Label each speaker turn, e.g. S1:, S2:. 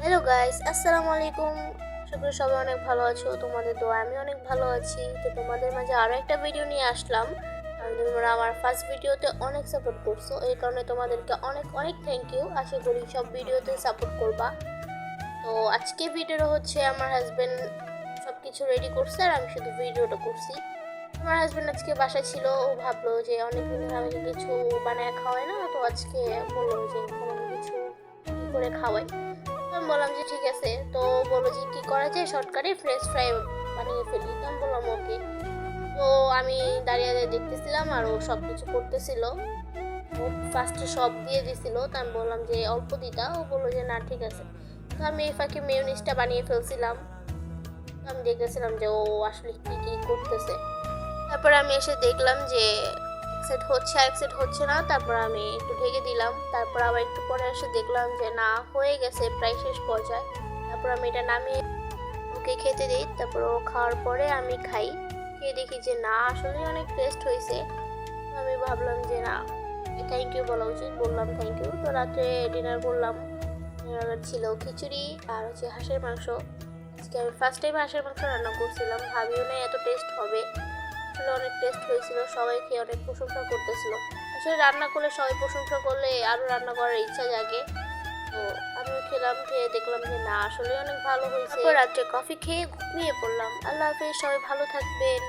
S1: Hello guys, আসসালামু আলাইকুম। আশা করি সবাই অনেক ভালো আছো। তোমাদের দোয়া আমি অনেক ভালো আছি। তো তোমাদের মাঝে আরও একটা ভিডিও নিয়ে আসলাম। কারণ তোমরা আমার ফার্স্ট ভিডিওতে অনেক সাপোর্ট করছো, এই কারণে তোমাদেরকে অনেক অনেক থ্যাংক ইউ। আশা করি সব ভিডিওতে সাপোর্ট করবা। তো আজকে ভিডিওটা হচ্ছে আমার হাজবেন্ড সব কিছু রেডি করছে আর আমি শুধু ভিডিওটা করছি। আমার হাজবেন্ড আজকে বাসায় ছিল, ও ভাবলো যে অনেকদিন ধরে আমাকে কিছু বানায় খাওয়ায় না, তো আজকে বললো যে কোনো কিছু কি করে খাওয়াই। আমি বললাম যে ঠিক আছে। তো বললো যে কি করা যায়, শর্টকাটে ফ্রেঞ্চ ফ্রাই বানিয়ে ফেলি। তো আমি বললাম ওকে। তো আমি দাঁড়িয়ে দাঁড়িয়ে দেখতেছিলাম আর ও সব কিছু করতেছিল। ও ফার্স্টে সব দিয়ে দিছিল, তো আমি বললাম যে অল্প দিতা। ও বললো যে না ঠিক আছে। তো আমি এই ফাঁকে মেয়োনিজটা বানিয়ে ফেলছিলাম। তো আমি দেখতেছিলাম যে ও আসলে কি কি করতেছে। তারপরে আমি এসে দেখলাম যে এক সেট হচ্ছে আর এক সেট হচ্ছে না। তারপর আমি একটু ঢেকে দিলাম। তারপর আবার একটু পরে এসে দেখলাম যে না, হয়ে গেছে, প্রায় শেষ পর্যায়ে। তারপর আমি এটা নামিয়ে ওকে খেতে দিই। তারপর ও খাওয়ার পরে আমি খাই। খেয়ে দেখি যে না, আসলে অনেক টেস্ট হয়েছে। তো আমি ভাবলাম যে না, থ্যাংক ইউ বলা উচিত। বললাম থ্যাংক ইউ। তো রাত্রে ডিনার করলাম। ডিনার ছিল খিচুড়ি আর হচ্ছে হাঁসের মাংস। আজকে আমি ফার্স্ট টাইম হাঁসের মাংস রান্না করছিলাম, ভাবিও না এত টেস্ট হবে। আসলে অনেক টেস্ট হয়েছিল, সবাই খেয়ে অনেক প্রশংসা করতেছিল। আসলে রান্না করলে সবাই প্রশংসা করলে আরও রান্না করার ইচ্ছা জাগে। তো আমিও খেলাম, খেয়ে দেখলাম যে না, আসলে অনেক ভালো হয়েছে। তারপর রাত্রে কফি খেয়ে ঘুমিয়ে পড়লাম। আল্লাহ হাফেজ, সবাই ভালো থাকবেন।